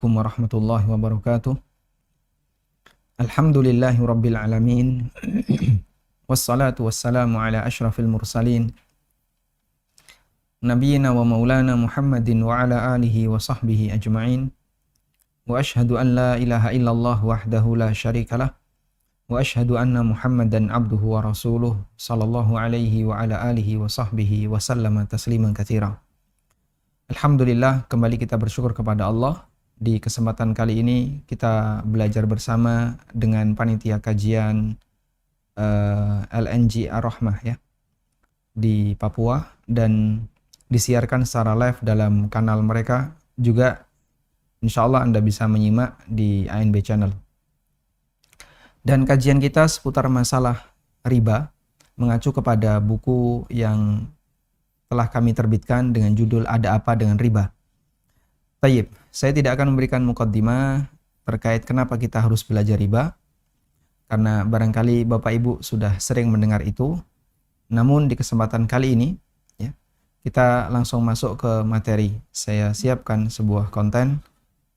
Warahmatullahi wabarakatuh. Alhamdulillahi rabbil alamin. Wassalatu wassalamu ala ashrafil mursalin. Nabiyyina wa maulana Muhammadin wa ala alihi wa sahbihi ajma'in. Wa ashhadu an la ilaha illallah wahdahu la syarikalah. Wa ashhadu anna Muhammadan abduhu wa rasuluh sallallahu alaihi wa ala alihi wa sahbihi wa sallama tasliman katsira. Alhamdulillah, kembali kita bersyukur kepada Allah. Di kesempatan kali ini kita belajar bersama dengan panitia kajian LNG Ar-Rahmah ya di Papua, dan disiarkan secara live dalam kanal mereka. Juga insya Allah Anda bisa menyimak di ANB Channel. Dan kajian kita seputar masalah riba mengacu kepada buku yang telah kami terbitkan dengan judul Ada Apa Dengan Riba. Tayyib, saya tidak akan memberikan mukaddimah terkait kenapa kita harus belajar riba, karena barangkali Bapak Ibu sudah sering mendengar itu. Namun di kesempatan kali ini ya, kita langsung masuk ke materi. Saya siapkan sebuah konten,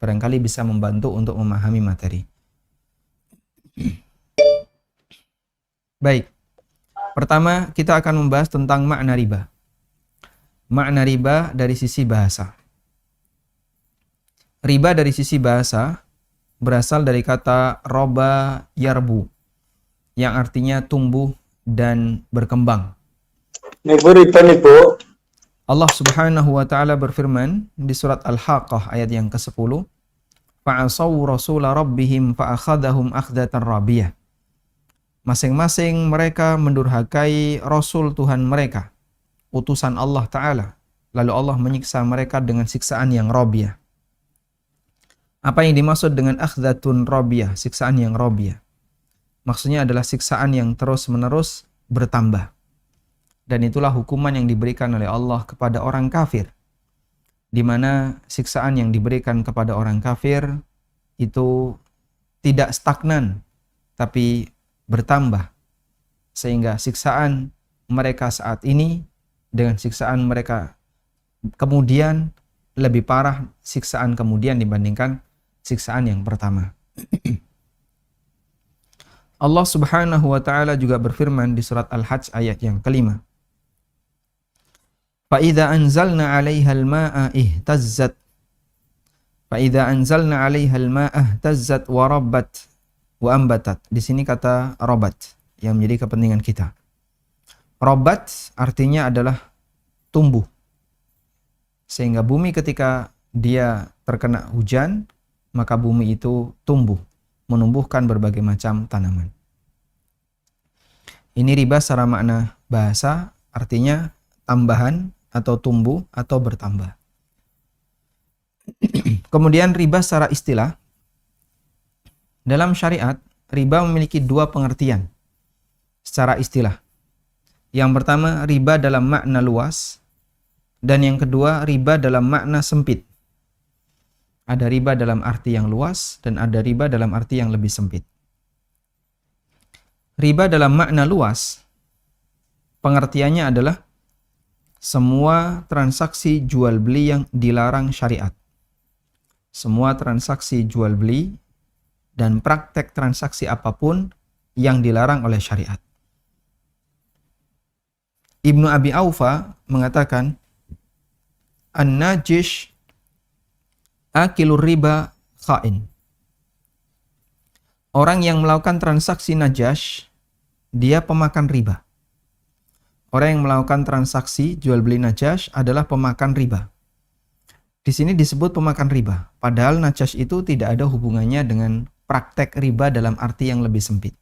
barangkali bisa membantu untuk memahami materi. Baik, pertama kita akan membahas tentang makna riba. Makna riba dari sisi bahasa. Riba dari sisi bahasa berasal dari kata roba yarbu, yang artinya tumbuh dan berkembang. Allah Subhanahu wa taala berfirman di surat Al-Haqqah ayat yang ke-10, fa'asaw rasula rabbihim fa'akhadahum akhdatan rabiyah. Masing-masing mereka mendurhakai rasul Tuhan mereka, utusan Allah taala, lalu Allah menyiksa mereka dengan siksaan yang rabiyah. Apa yang dimaksud dengan akhdatun robiyah, siksaan yang robiyah? Maksudnya adalah siksaan yang terus-menerus bertambah. Dan itulah hukuman yang diberikan oleh Allah kepada orang kafir. Di mana siksaan yang diberikan kepada orang kafir itu tidak stagnan, tapi bertambah. Sehingga siksaan mereka saat ini dengan siksaan mereka kemudian lebih parah siksaan kemudian dibandingkan siksaan yang pertama. Allah Subhanahu wa taala juga berfirman di surat Al-Hajj ayat yang kelima. Fa idza anzalna 'alaihal ma'a ihtazzat. Fa idza anzalna 'alaihal ma'a ihtazzat wa rabbat wa ambatat. Di sini kata rabat yang menjadi kepentingan kita. Rabat artinya adalah tumbuh. Sehingga bumi ketika dia terkena hujan, maka bumi itu tumbuh, menumbuhkan berbagai macam tanaman. Ini riba secara makna bahasa, artinya tambahan atau tumbuh atau bertambah. Kemudian riba secara istilah. Dalam syariat, riba memiliki dua pengertian secara istilah. Yang pertama, riba dalam makna luas, dan yang kedua, riba dalam makna sempit. Ada riba dalam arti yang luas dan ada riba dalam arti yang lebih sempit. Riba dalam makna luas, pengertiannya adalah semua transaksi jual beli yang dilarang syariat. Semua transaksi jual beli dan praktek transaksi apapun yang dilarang oleh syariat. Ibnu Abi Aufa mengatakan, an-najish akilur riba khain. Orang yang melakukan transaksi najash, dia pemakan riba. Orang yang melakukan transaksi jual beli najash adalah pemakan riba. Di sini disebut pemakan riba, padahal najash itu tidak ada hubungannya dengan praktek riba dalam arti yang lebih sempit.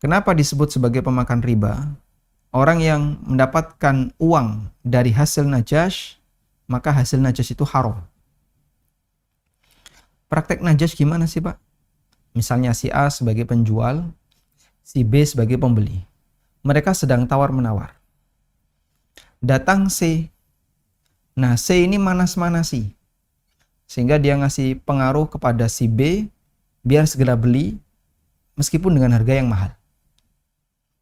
Kenapa disebut sebagai pemakan riba? Orang yang mendapatkan uang dari hasil najash, maka hasil najas itu haram. Praktek najas gimana sih Pak? Misalnya si A sebagai penjual, si B sebagai pembeli. Mereka sedang tawar-menawar. Datang C. Nah C ini manas-manasi. Sehingga dia ngasih pengaruh kepada si B biar segera beli meskipun dengan harga yang mahal.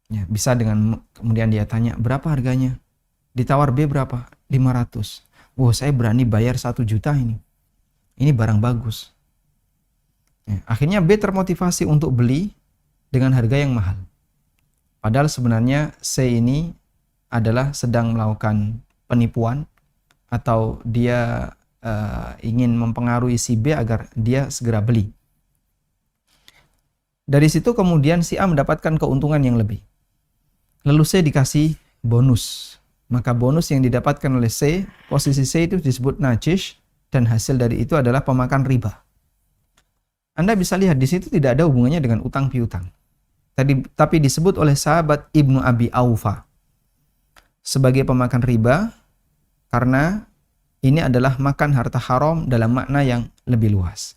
Ya, bisa dengan kemudian dia tanya berapa harganya? Ditawar B berapa? 500. Wah, saya berani bayar 1 juta ini. ini barang bagus. Ya, akhirnya B termotivasi untuk beli dengan harga yang mahal. Padahal sebenarnya C ini adalah sedang melakukan penipuan atau dia ingin mempengaruhi si B agar dia segera beli. Dari situ kemudian si A mendapatkan keuntungan yang lebih. Lalu C dikasih bonus. Maka bonus yang didapatkan oleh C, posisi C itu disebut najish, dan hasil dari itu adalah pemakan riba. Anda bisa lihat di situ tidak ada hubungannya dengan utang piutang. Tapi disebut oleh sahabat Ibnu Abi Aufa sebagai pemakan riba karena ini adalah makan harta haram dalam makna yang lebih luas.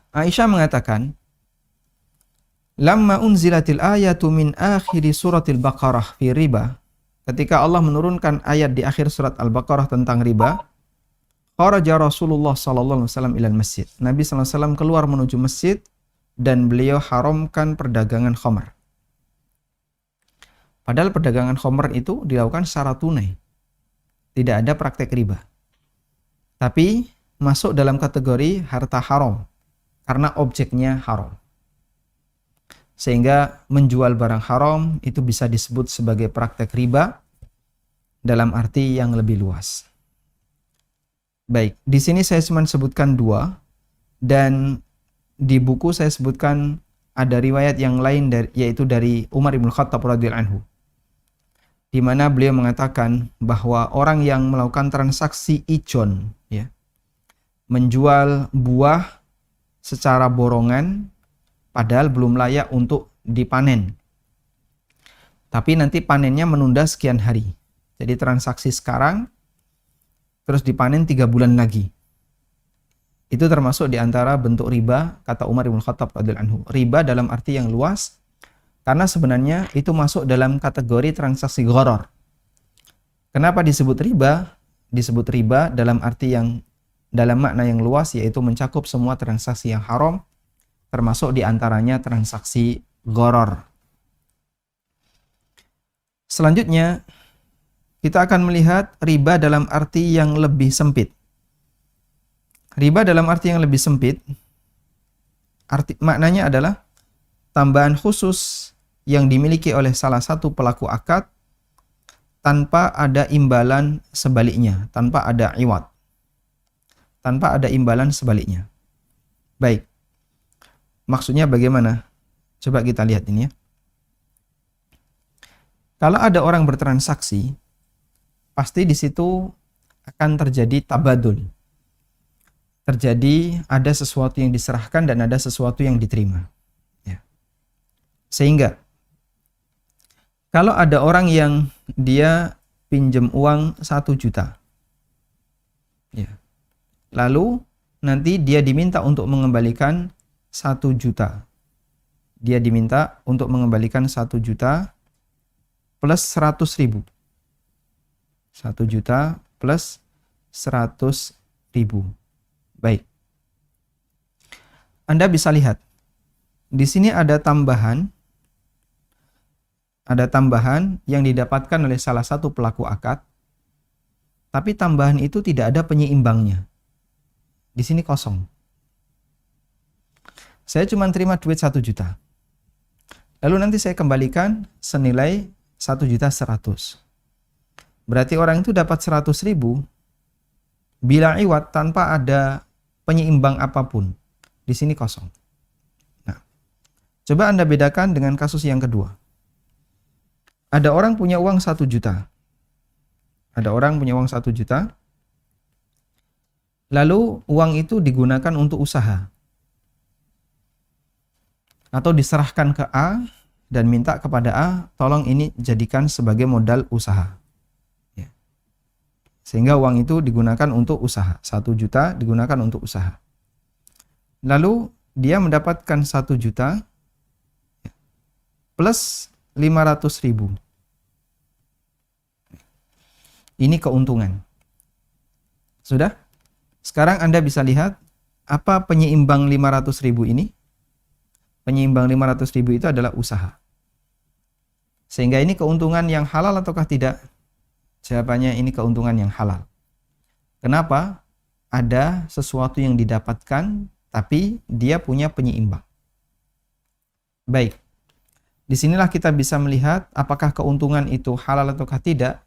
Aisyah mengatakan, "Lamma unzilatil ayatu min akhiri suratil Baqarah fi riba." Ketika Allah menurunkan ayat di akhir surat Al-Baqarah tentang riba, kharaja Rasulullah sallallahu alaihi wasallam ilal masjid. Nabi sallallahu alaihi wasallam keluar menuju masjid dan beliau haramkan perdagangan khamr. Padahal perdagangan khamr itu dilakukan secara tunai. Tidak ada praktek riba. Tapi masuk dalam kategori harta haram karena objeknya haram. Sehingga menjual barang haram itu bisa disebut sebagai praktek riba dalam arti yang lebih luas. Baik, di sini saya cuma sebutkan 2 dan di buku saya sebutkan ada riwayat yang lain yaitu dari Umar bin Khattab radhiyallahu anhu, di mana beliau mengatakan bahwa orang yang melakukan transaksi ijon, ya, menjual buah secara borongan padahal belum layak untuk dipanen, tapi nanti panennya menunda sekian hari. Jadi transaksi sekarang terus dipanen 3 bulan lagi. Itu termasuk di antara bentuk riba, kata Umar bin Khattab radhiyallahu anhu. Riba dalam arti yang luas karena sebenarnya itu masuk dalam kategori transaksi gharar. Kenapa disebut riba? Disebut riba dalam arti yang dalam makna yang luas, yaitu mencakup semua transaksi yang haram, termasuk diantaranya transaksi gharar. Selanjutnya, kita akan melihat riba dalam arti yang lebih sempit. Riba dalam arti yang lebih sempit, maknanya adalah tambahan khusus yang dimiliki oleh salah satu pelaku akad tanpa ada imbalan sebaliknya, tanpa ada iwad. Tanpa ada imbalan sebaliknya. Baik. Maksudnya bagaimana? Coba kita lihat ini ya. Kalau ada orang bertransaksi, pasti di situ akan terjadi tabadul. Terjadi ada sesuatu yang diserahkan dan ada sesuatu yang diterima. Ya. Sehingga kalau ada orang yang dia pinjam uang 1 juta. Ya. Lalu nanti dia diminta untuk mengembalikan 1 juta. Dia diminta untuk mengembalikan 1 juta plus 100.000. 1 juta plus 100.000. Baik. Anda bisa lihat. Di sini ada tambahan yang didapatkan oleh salah satu pelaku akad. Tapi tambahan itu tidak ada penyeimbangnya. Di sini kosong. Saya cuma terima duit 1 juta. Lalu nanti saya kembalikan senilai 1.100.000. Berarti orang itu dapat 100.000 bila iwat tanpa ada penyeimbang apapun. Di sini kosong. Nah, coba Anda bedakan dengan kasus yang kedua. Ada orang punya uang 1 juta. Ada orang punya uang 1 juta. Lalu uang itu digunakan untuk usaha. Atau diserahkan ke A dan minta kepada A, tolong ini jadikan sebagai modal usaha. Ya. Sehingga uang itu digunakan untuk usaha. 1 juta digunakan untuk usaha. Lalu dia mendapatkan 1 juta plus 500.000. Ini keuntungan. Sudah? Sekarang Anda bisa lihat apa penyeimbang 500.000 ini? Penyeimbang 500.000 itu adalah usaha. Sehingga ini keuntungan yang halal ataukah tidak? Jawabannya ini keuntungan yang halal. Kenapa? ada sesuatu yang didapatkan, tapi dia punya penyeimbang. Baik, disinilah kita bisa melihat apakah keuntungan itu halal ataukah tidak,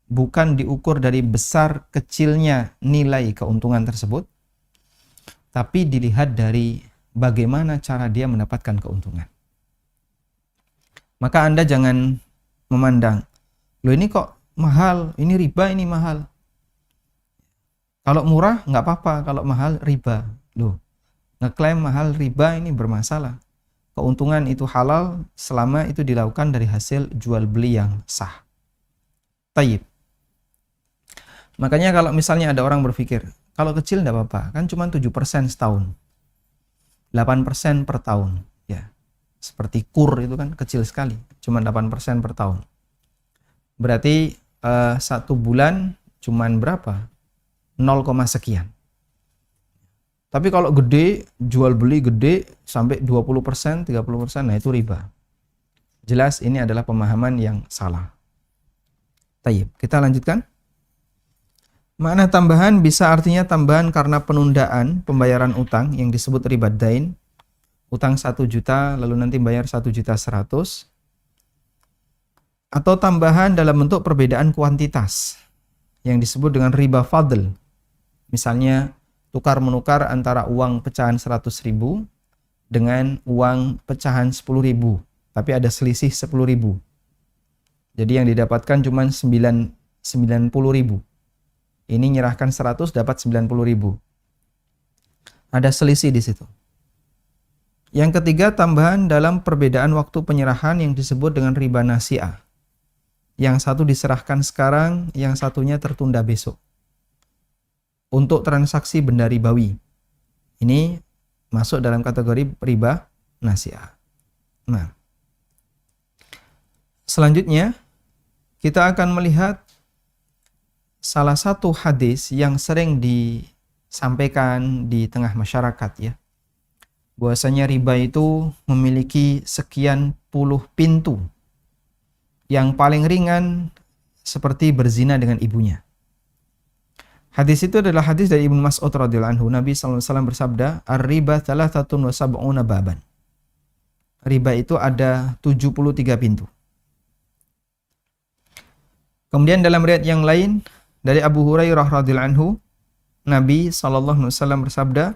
bukan diukur dari besar kecilnya nilai keuntungan tersebut, tapi dilihat dari bagaimana cara dia mendapatkan keuntungan. Maka Anda jangan memandang, loh ini kok mahal, ini riba, ini mahal. Kalau murah nggak apa-apa, kalau mahal riba. Loh, ngeklaim mahal riba ini bermasalah. Keuntungan itu halal selama itu dilakukan dari hasil jual beli yang sah. Tayyib. Makanya kalau misalnya ada orang berpikir, kalau kecil enggak apa-apa, kan cuma 7% setahun. 8% per tahun, ya. Seperti kur itu kan kecil sekali, cuma 8% per tahun. Berarti 1 bulan cuman berapa? 0, sekian. Tapi kalau gede, jual beli gede sampai 20%, 30%, nah itu riba. Jelas ini adalah pemahaman yang salah. Tayyib, kita lanjutkan. Makna tambahan bisa artinya tambahan karena penundaan pembayaran utang yang disebut riba dain. Utang 1 juta lalu nanti bayar 1.100.000. Atau tambahan dalam bentuk perbedaan kuantitas yang disebut dengan riba fadl. Misalnya tukar menukar antara uang pecahan 100.000 dengan uang pecahan 10.000, tapi ada selisih 10.000. Jadi yang didapatkan cuma 90.000. Ini nyerahkan 100 dapat 90.000. Ada selisih di situ. Yang ketiga, tambahan dalam perbedaan waktu penyerahan yang disebut dengan riba nasi'ah. Yang satu diserahkan sekarang, yang satunya tertunda besok. Untuk transaksi benda ribawi. Ini masuk dalam kategori riba nasi'ah. Nah, selanjutnya kita akan melihat salah satu hadis yang sering disampaikan di tengah masyarakat, ya. Bahwasanya riba itu memiliki sekian puluh pintu. Yang paling ringan seperti berzina dengan ibunya. Hadis itu adalah hadis dari Ibnu Mas'ud radhiyallahu anhu. Nabi sallallahu alaihi wasallam bersabda, "Ar-riba 73 baban." Riba itu ada 73 pintu. Kemudian dalam riwayat yang lain dari Abu Hurairah radhiyallahu anhu, Nabi sallallahu alaihi wasallam bersabda,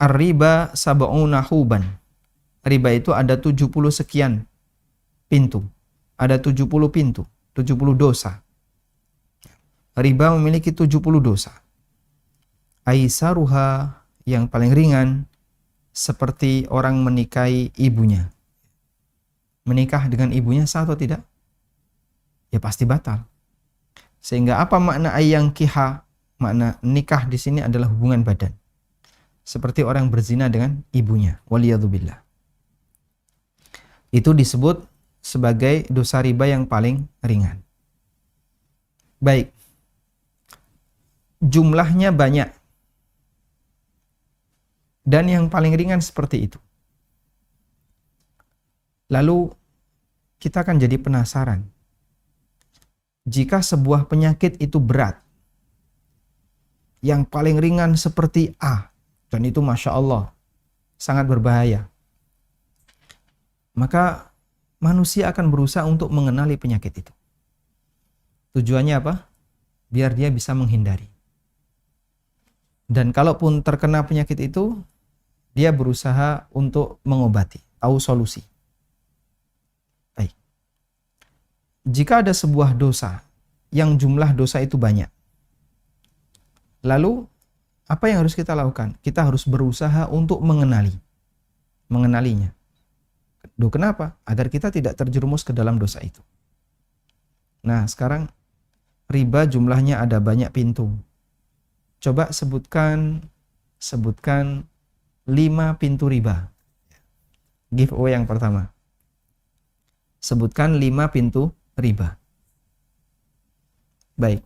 "Ar-riba 70 huban." Riba itu ada 70 sekian pintu. Ada 70 pintu, 70 dosa. Riba memiliki 70 dosa. Aisaruha, yang paling ringan, seperti orang menikahi ibunya. Menikah dengan ibunya sah atau tidak? Ya pasti batal. Sehingga apa makna ayang kiha? Makna nikah di sini adalah hubungan badan. Seperti orang berzina dengan ibunya. Waliyadzubillah. Itu disebut sebagai dosa riba yang paling ringan. Baik. Jumlahnya banyak. Dan yang paling ringan seperti itu. Lalu kita akan jadi penasaran. Jika sebuah penyakit itu berat, yang paling ringan seperti A, dan itu Masya Allah, sangat berbahaya, maka manusia akan berusaha untuk mengenali penyakit itu. Tujuannya apa? Biar dia bisa menghindari. Dan kalaupun terkena penyakit itu, dia berusaha untuk mengobati, tahu solusi. Baik. Jika ada sebuah dosa, yang jumlah dosa itu banyak, lalu apa yang harus kita lakukan? Kita harus berusaha untuk mengenalinya. Duh, kenapa? Agar kita tidak terjerumus ke dalam dosa itu. Nah, sekarang riba jumlahnya ada banyak pintu. Coba sebutkan 5 pintu riba. Giveaway yang pertama. Sebutkan 5 pintu riba. Baik.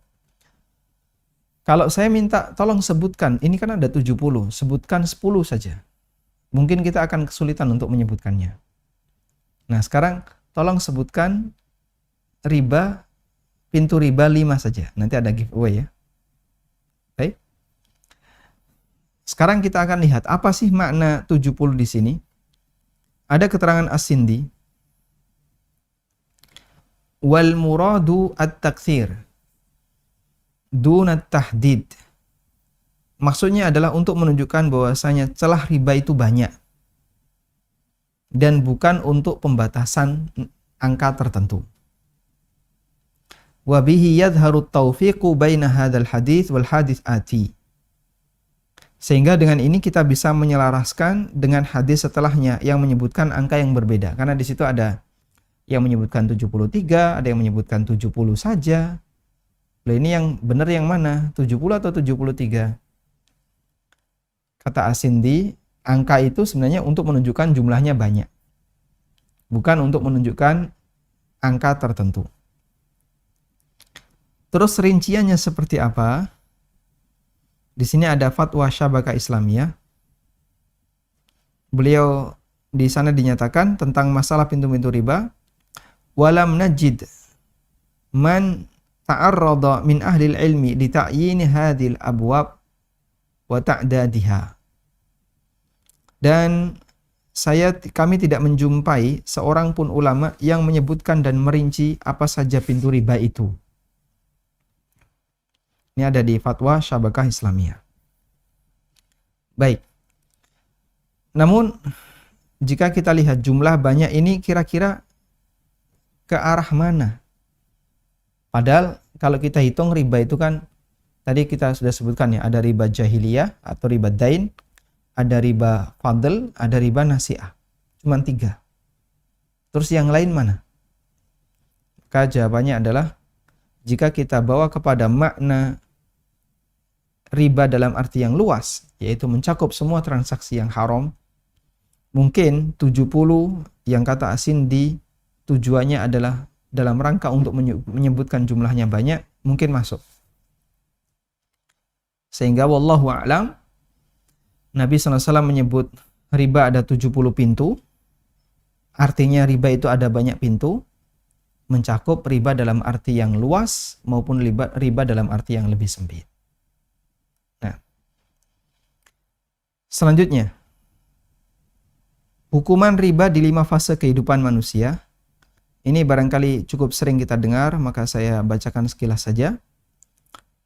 Kalau saya minta tolong sebutkan, ini kan ada 70, sebutkan 10 saja. Mungkin kita akan kesulitan untuk menyebutkannya. Nah, sekarang tolong sebutkan riba, pintu riba 5 saja. Nanti ada giveaway, ya. Baik. Sekarang kita akan lihat apa sih makna 70 di sini. Ada keterangan As-Sindi, wal muradu at-taktsir dun at-tahdid. Maksudnya adalah untuk menunjukkan bahwasanya celah riba itu banyak dan bukan untuk pembatasan angka tertentu. Wa bihi yadhharu at-tawfiqu baina hadzal hadits wal hadits ati. Sehingga dengan ini kita bisa menyelaraskan dengan hadis setelahnya yang menyebutkan angka yang berbeda. Karena di situ ada yang menyebutkan 73, ada yang menyebutkan 70 saja. Loh, ini yang benar yang mana? 70 atau 73? Kata As-Sindi, angka itu sebenarnya untuk menunjukkan jumlahnya banyak. Bukan untuk menunjukkan angka tertentu. Terus rinciannya seperti apa? Di sini ada fatwa Syabakah Islamiyah. Beliau di sana dinyatakan tentang masalah pintu-pintu riba. Walam najid man ta'arrada min ahli ilmi li ta'yin hadhil abwab wa ta'dadiha. Dan kami tidak menjumpai seorang pun ulama yang menyebutkan dan merinci apa saja pintu riba itu. Ini ada di fatwa Syabakah Islamiyah. Baik. Namun, jika kita lihat jumlah banyak ini kira-kira ke arah mana? Padahal kalau kita hitung riba itu kan, tadi kita sudah sebutkan ya, ada riba jahiliyah atau riba dain, ada riba fadl, ada riba nasi'ah. Cuman 3. Terus yang lain mana? Maka jawabannya adalah, jika kita bawa kepada makna riba dalam arti yang luas, yaitu mencakup semua transaksi yang haram, mungkin 70 yang kata As-Sindi tujuannya adalah dalam rangka untuk menyebutkan jumlahnya banyak, mungkin masuk. Sehingga wallahu a'lam, Nabi SAW menyebut riba ada 70 pintu, artinya riba itu ada banyak pintu, mencakup riba dalam arti yang luas maupun riba dalam arti yang lebih sempit. Selanjutnya, hukuman riba di 5 fase kehidupan manusia. Ini barangkali cukup sering kita dengar, maka saya bacakan sekilas saja.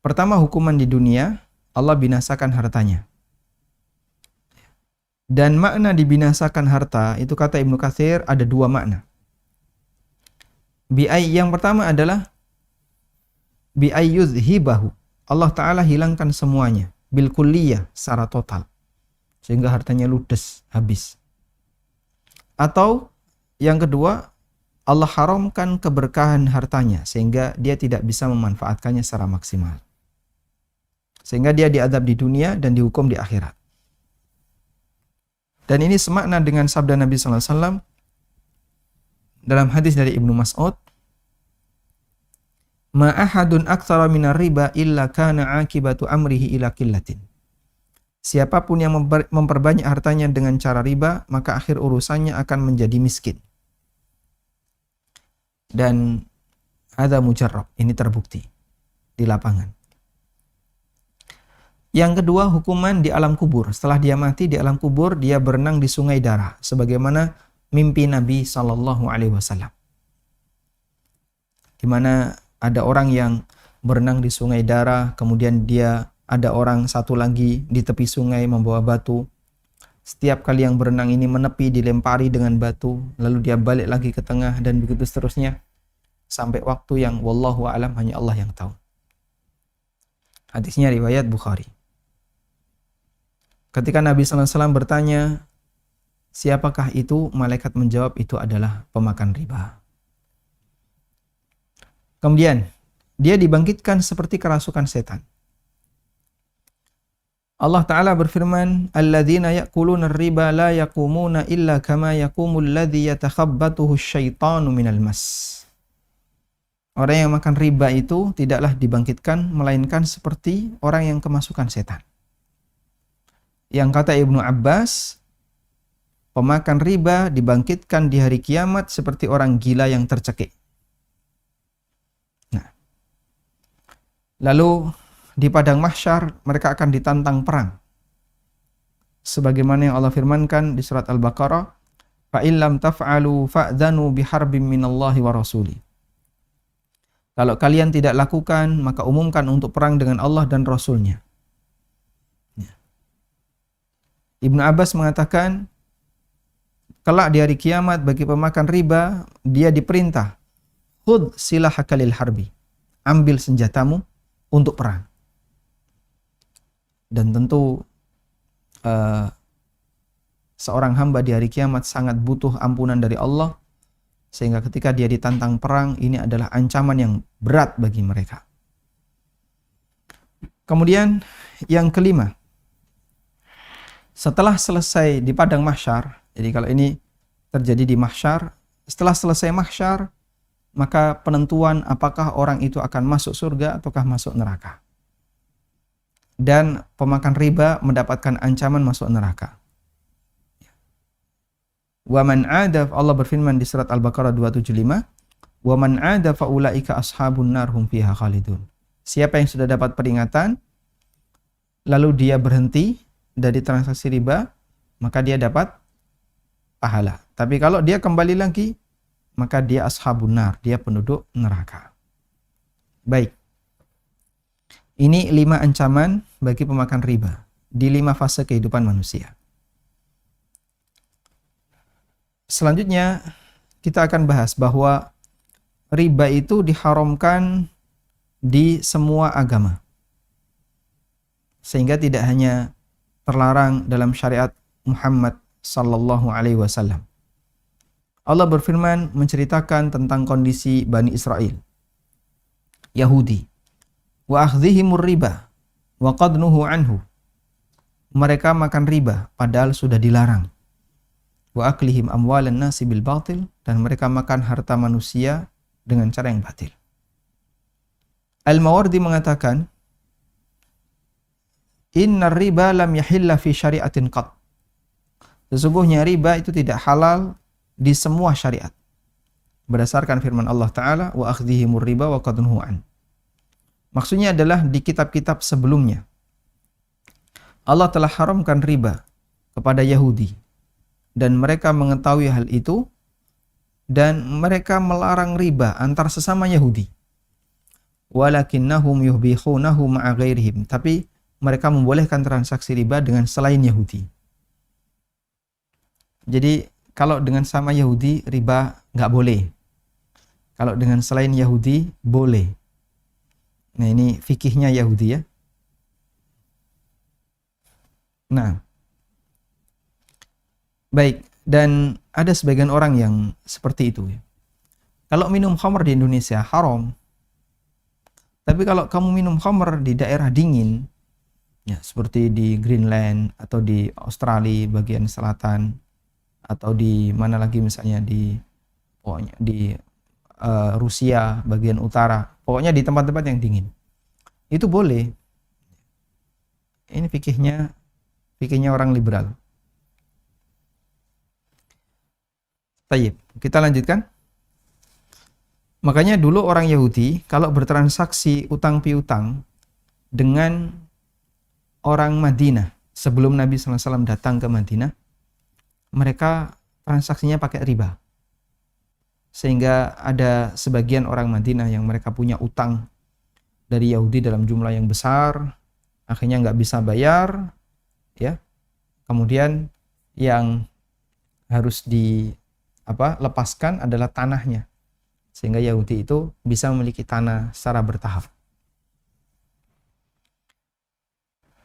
Pertama, hukuman di dunia, Allah binasakan hartanya. Dan makna dibinasakan harta, itu kata Ibnu Katsir ada 2 makna. Yang pertama adalah bi'ayyudhibahu. Allah Ta'ala hilangkan semuanya. Bil kulliyah, secara total. Sehingga hartanya ludes, habis. Atau yang kedua, Allah haramkan keberkahan hartanya sehingga dia tidak bisa memanfaatkannya secara maksimal. Sehingga dia diazab di dunia dan dihukum di akhirat. Dan ini semakna dengan sabda Nabi SAW dalam hadis dari Ibnu Mas'ud, ma ahadun aktsara minar riba illa kana akibatu amrihi ila qillatin. Siapapun yang memperbanyak hartanya dengan cara riba, maka akhir urusannya akan menjadi miskin. Dan ada mujarrab, ini terbukti di lapangan. Yang kedua, hukuman di alam kubur. Setelah dia mati di alam kubur, dia berenang di sungai darah, sebagaimana mimpi Nabi SAW. Di mana ada orang yang berenang di sungai darah, kemudian ada orang satu lagi di tepi sungai membawa batu. Setiap kali yang berenang ini menepi dilempari dengan batu, lalu dia balik lagi ke tengah dan begitu seterusnya sampai waktu yang wallahu a'lam hanya Allah yang tahu. Hadisnya riwayat Bukhari. Ketika Nabi SAW bertanya, siapakah itu? Malaikat menjawab, itu adalah pemakan riba. Kemudian dia dibangkitkan seperti kerasukan setan. Allah Ta'ala berfirman, alladzina ya'kuluna ar-riba la yaqumuna illa kama yaqumul ladzi yatakhabbathuhu asyaitanu minal mas. Orang yang makan riba itu tidaklah dibangkitkan melainkan seperti orang yang kemasukan setan. Yang kata Ibnu Abbas, pemakan riba dibangkitkan di hari kiamat seperti orang gila yang tercekik. Nah, lalu di padang mahsyar mereka akan ditantang perang. sebagaimana yang Allah firmankan di surat Al-Baqarah, fa illam taf'alu fa'dhanu biharbin minallahi wa rasuli. Kalau kalian tidak lakukan, maka umumkan untuk perang dengan Allah dan Rasul-Nya. Ya. Ibnu Abbas mengatakan, kelak di hari kiamat bagi pemakan riba, dia diperintah, khudh silahaka lil harbi. Ambil senjatamu untuk perang. Dan tentu seorang hamba di hari kiamat sangat butuh ampunan dari Allah, sehingga ketika dia ditantang perang, ini adalah ancaman yang berat bagi mereka. Kemudian yang kelima, setelah selesai di padang mahsyar, jadi kalau ini terjadi di mahsyar, setelah selesai mahsyar, maka penentuan apakah orang itu akan masuk surga ataukah masuk neraka. Dan pemakan riba mendapatkan ancaman masuk neraka. Wa man 'ada, Allah berfirman di surat Al-Baqarah 275, wa man 'ada fa ulaika ashabun nar hum fiha khalidun. Siapa yang sudah dapat peringatan lalu dia berhenti dari transaksi riba, maka dia dapat pahala. Tapi kalau dia kembali lagi, maka dia ashabun nar, dia penduduk neraka. Baik. Ini 5 ancaman bagi pemakan riba di 5 fase kehidupan manusia. Selanjutnya kita akan bahas bahwa riba itu diharamkan di semua agama. Sehingga tidak hanya terlarang dalam syariat Muhammad sallallahu alaihi wasallam. Allah berfirman menceritakan tentang kondisi Bani Israel, Yahudi. Wa akhdhihimur riba wa qad nuhu anhu. Mereka makan riba padahal sudah dilarang. Wa aklihim amwalan nasi bil batil, dan mereka makan harta manusia dengan cara yang batil. Al-Mawardi mengatakan, innar riba lam yahilla fi syari'atin qat. Sesungguhnya riba itu tidak halal di semua syariat. Berdasarkan firman Allah Ta'ala, wa akhdhihimur riba wa qad nuhu an. Maksudnya adalah di kitab-kitab sebelumnya Allah telah haramkan riba kepada Yahudi, dan mereka mengetahui hal itu, dan mereka melarang riba antar sesama Yahudi. Walakinnahum yuhbihunahu ma'a ghairihim. Tapi mereka membolehkan transaksi riba dengan selain Yahudi. Jadi kalau dengan sama Yahudi riba nggak boleh. Kalau dengan selain Yahudi boleh. Nah, ini fikihnya Yahudi ya. Nah, baik, dan ada sebagian orang yang seperti itu ya. Kalau minum khamr di Indonesia haram. Tapi kalau kamu minum khamr di daerah dingin, ya seperti di Greenland atau di Australia bagian selatan, atau di mana lagi misalnya di Rusia bagian utara, pokoknya di tempat-tempat yang dingin, itu boleh. Ini fikihnya orang liberal. Tayyib, kita lanjutkan. Makanya dulu orang Yahudi kalau bertransaksi utang piutang dengan orang Madinah, sebelum Nabi SAW datang ke Madinah, mereka transaksinya pakai riba. Sehingga ada sebagian orang Madinah yang mereka punya utang dari Yahudi dalam jumlah yang besar, akhirnya nggak bisa bayar, ya. Kemudian yang harus lepaskan adalah tanahnya, sehingga Yahudi itu bisa memiliki tanah secara bertahap.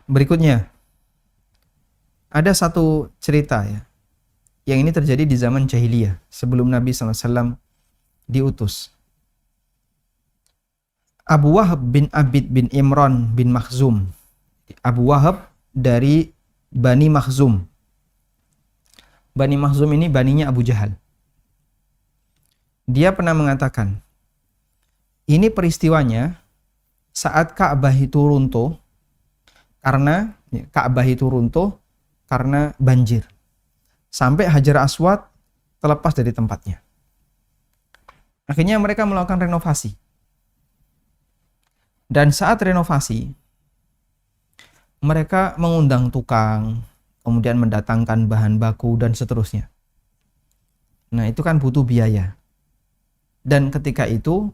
Berikutnya, ada satu cerita ya, yang ini terjadi di zaman jahiliyah sebelum Nabi SAW diutus. Abu Wahab bin Abid bin Imran bin Makhzum. Abu Wahab dari Bani Makhzum. Bani Makhzum ini baninya Abu Jahal. Dia pernah mengatakan, ini peristiwanya saat Ka'bah itu runtuh karena banjir. Sampai Hajar Aswad terlepas dari tempatnya. Akhirnya mereka melakukan renovasi. Dan saat renovasi, mereka mengundang tukang, kemudian mendatangkan bahan baku dan seterusnya. Nah, itu kan butuh biaya. Dan ketika itu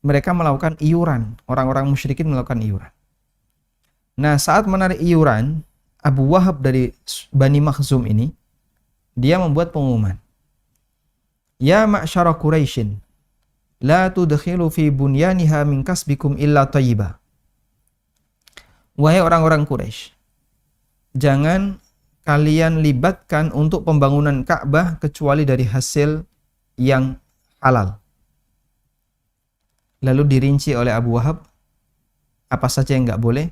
mereka melakukan iuran, orang-orang musyrikin melakukan iuran. Nah, saat menarik iuran, Abu Wahab dari Bani Makhzum ini, dia membuat pengumuman. Ya ma'syara Quraisyin, la tudkhilu fi bunyaniha min kasbikum illa thayyiba. Wahai orang-orang Quraisy, jangan kalian libatkan untuk pembangunan Ka'bah kecuali dari hasil yang halal. Lalu dirinci oleh Abu Wahab, apa saja yang enggak boleh?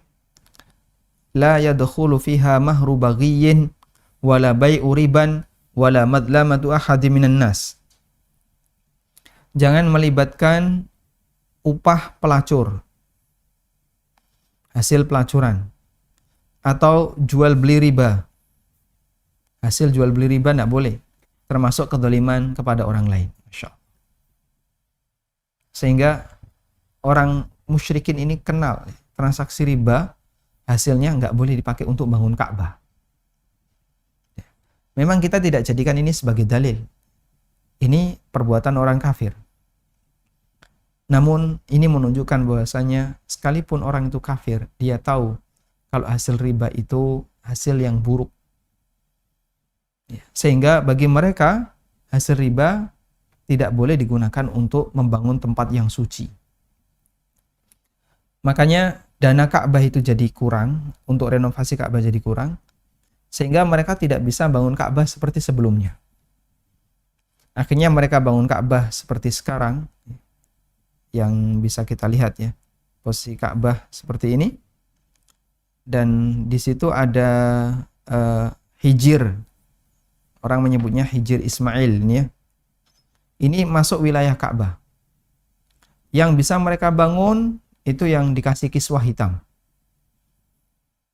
La yadkhulu fiha mahru baghiyyin wala bai'u riban wala madlamatu ahadin minan nas. Jangan melibatkan upah pelacur, hasil pelacuran, atau jual beli riba. Hasil jual beli riba tidak boleh, termasuk kezaliman kepada orang lain. Masya Allah. Sehingga orang musyrikin ini kenal transaksi riba, hasilnya nggak boleh dipakai untuk bangun Ka'bah. Memang kita tidak jadikan ini sebagai dalil. Ini perbuatan orang kafir. Namun ini menunjukkan bahwasanya sekalipun orang itu kafir, dia tahu kalau hasil riba itu hasil yang buruk. Sehingga bagi mereka hasil riba tidak boleh digunakan untuk membangun tempat yang suci. Makanya dana Ka'bah itu jadi kurang, untuk renovasi Ka'bah jadi kurang, sehingga mereka tidak bisa bangun Ka'bah seperti sebelumnya. Akhirnya mereka bangun Ka'bah seperti sekarang, yang bisa kita lihat ya, posisi Ka'bah seperti ini, dan di situ ada hijir, orang menyebutnya hijir Ismail ini ya. Ini masuk wilayah Ka'bah. Yang bisa mereka bangun itu yang dikasih kiswah hitam.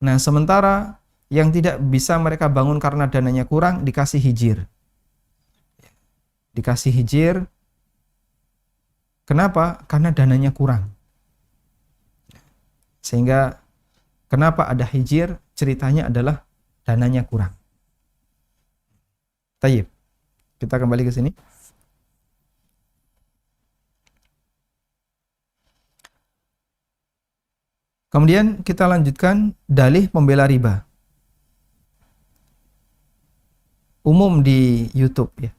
Nah, sementara yang tidak bisa mereka bangun karena dananya kurang dikasih hijir. Dikasih hijir. Kenapa? Karena dananya kurang. Sehingga kenapa ada hijir? Ceritanya adalah dananya kurang. Tayyib. Kita kembali ke sini. Kemudian kita lanjutkan dalih pembela riba. Umum di YouTube ya.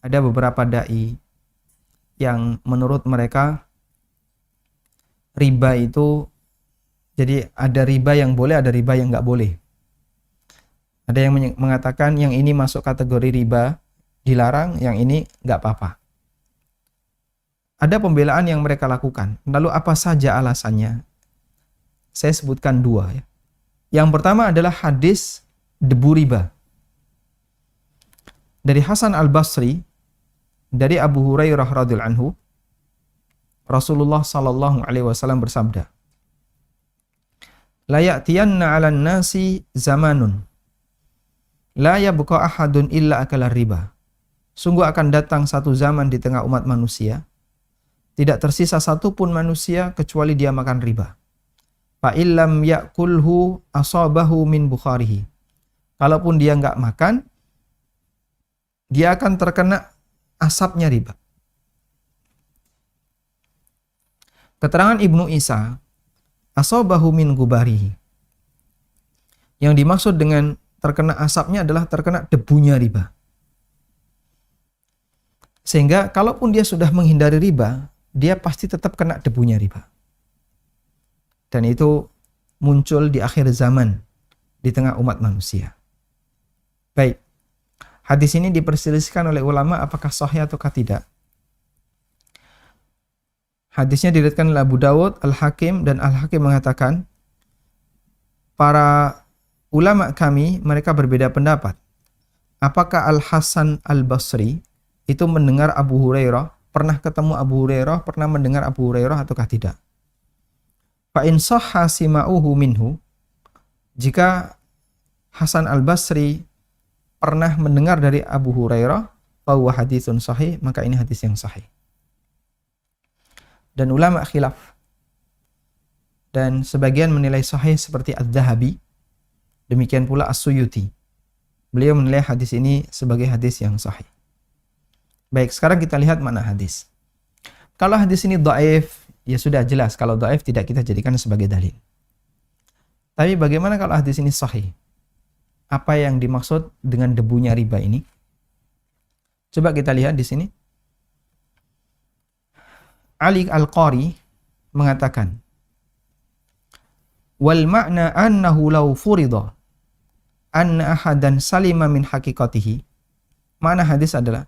Ada beberapa dai yang menurut mereka riba itu, jadi ada riba yang boleh, ada riba yang nggak boleh. Ada yang mengatakan yang ini masuk kategori riba, dilarang, yang ini nggak apa-apa. Ada pembelaan yang mereka lakukan. Lalu apa saja alasannya? Saya sebutkan dua ya. Yang pertama adalah hadis debu riba. Dari Hasan Al-Basri, dari Abu Hurairah radhiyallahu anhu, Rasulullah sallallahu alaihi wasallam bersabda, "La ya'tiyanna 'alan nasi zamanun la yabqa ahadun illa akala riba." Sungguh akan datang satu zaman di tengah umat manusia, tidak tersisa satupun manusia kecuali dia makan riba. Fa illam ya'kulhu asabahu min bukharihi. Kalaupun dia enggak makan, dia akan terkena asapnya riba. Keterangan Ibnu Isa, asabahu min gubarihi. Yang dimaksud dengan terkena asapnya adalah terkena debunya riba. Sehingga kalaupun dia sudah menghindari riba, dia pasti tetap kena debunya riba. Dan itu muncul di akhir zaman di tengah umat manusia. Baik. Hadis ini diperselisihkan oleh ulama apakah sahih ataukah tidak. Hadisnya diriwayatkan oleh Abu Dawud, Al-Hakim, dan Al-Hakim mengatakan, para ulama kami, mereka berbeda pendapat. Apakah Al-Hasan Al-Basri itu mendengar Abu Hurairah, pernah ketemu Abu Hurairah, pernah mendengar Abu Hurairah ataukah tidak? Fa in sahha sima'uhu minhu, jika Hasan Al-Basri pernah mendengar dari Abu Hurairah, fa huwa haditsun sahih, maka ini hadis yang sahih. Dan ulama khilaf. Dan sebagian menilai sahih seperti Az-Zahabi, Demikian pula As-Suyuti. Beliau menilai hadis ini sebagai hadis yang sahih. Baik, sekarang kita lihat makna hadis. Kalau hadis ini dhaif, ya sudah jelas kalau dhaif tidak kita jadikan sebagai dalil. Tapi bagaimana kalau hadis ini sahih? Apa yang dimaksud dengan debunya riba ini? Coba kita lihat di sini. Ali Al-Qari mengatakan, wal ma'na annahu law furida anna ahadan salima min haqiqatihi. Makna hadis adalah,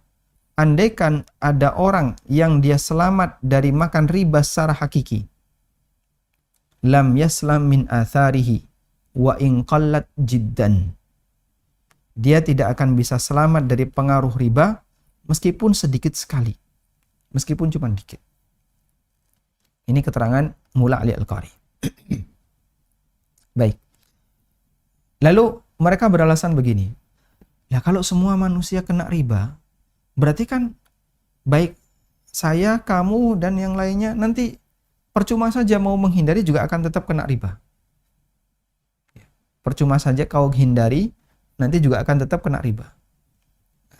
andaikan ada orang yang dia selamat dari makan riba secara hakiki, lam yaslam min atharihi wa in qallat jiddan. Dia tidak akan bisa selamat dari pengaruh riba meskipun sedikit sekali. Meskipun cuma dikit. Ini keterangan Mula Ali Al-Qari. Baik. Lalu mereka beralasan begini. Ya kalau semua manusia kena riba, berarti kan baik saya, kamu, dan yang lainnya nanti percuma saja mau menghindari juga akan tetap kena riba. Percuma saja kau hindari, nanti juga akan tetap kena riba.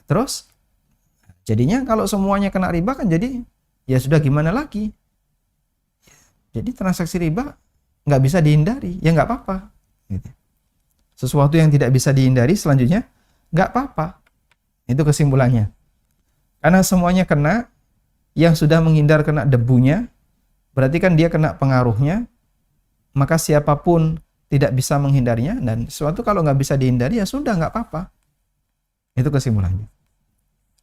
Terus, jadinya kalau semuanya kena riba kan jadi, ya sudah gimana lagi. Jadi transaksi riba nggak bisa dihindari, ya nggak apa-apa. Sesuatu yang tidak bisa dihindari selanjutnya nggak apa-apa. Itu kesimpulannya. Karena semuanya kena, yang sudah menghindar kena debunya, berarti kan dia kena pengaruhnya, maka siapapun tidak bisa menghindarinya, dan sesuatu kalau nggak bisa dihindari, ya sudah nggak apa-apa. Itu kesimpulannya.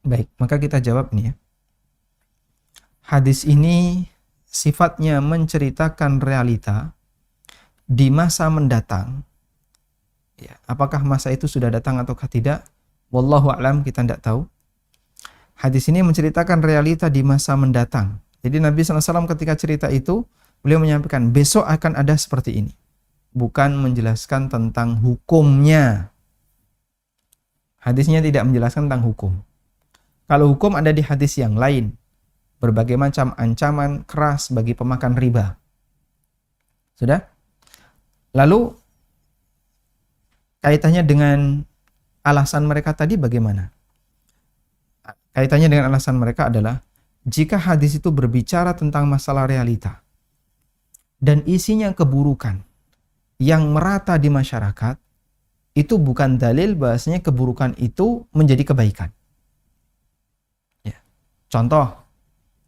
Baik, maka kita jawab ini ya. Hadis ini sifatnya menceritakan realita di masa mendatang. Ya, apakah masa itu sudah datang ataukah tidak? Wallahu a'lam, kita tidak tahu. Hadis ini menceritakan realita di masa mendatang. Jadi Nabi SAW ketika cerita itu, beliau menyampaikan besok akan ada seperti ini. Bukan menjelaskan tentang hukumnya. Hadisnya tidak menjelaskan tentang hukum. Kalau hukum ada di hadis yang lain. Berbagai macam ancaman keras bagi pemakan riba. Sudah? Lalu, kaitannya dengan alasan mereka tadi bagaimana? Kaitannya dengan alasan mereka adalah, jika hadis itu berbicara tentang masalah realita dan isinya keburukan yang merata di masyarakat, itu bukan dalil bahasanya keburukan itu menjadi kebaikan. Ya. Contoh,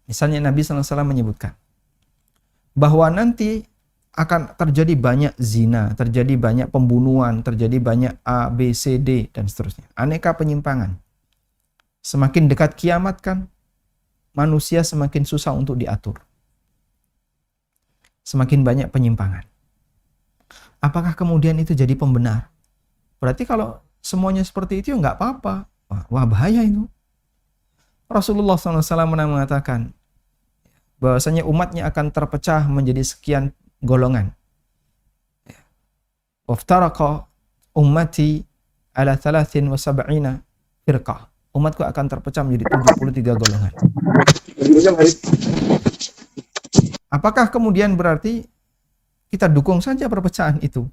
misalnya Nabi SAW menyebutkan bahwa nanti akan terjadi banyak zina, terjadi banyak pembunuhan, terjadi banyak A, B, C, D, dan seterusnya. Aneka penyimpangan. Semakin dekat kiamat kan, manusia semakin susah untuk diatur. Semakin banyak penyimpangan. Apakah kemudian itu jadi pembenar? Berarti kalau semuanya seperti itu ya nggak apa-apa. Wah bahaya itu. Rasulullah SAW mengatakan bahwasanya umatnya akan terpecah menjadi sekian golongan. Waftaraqa ummati ala 73 firqah. Umatku akan terpecah menjadi 73 golongan. Apakah kemudian berarti kita dukung saja perpecahan itu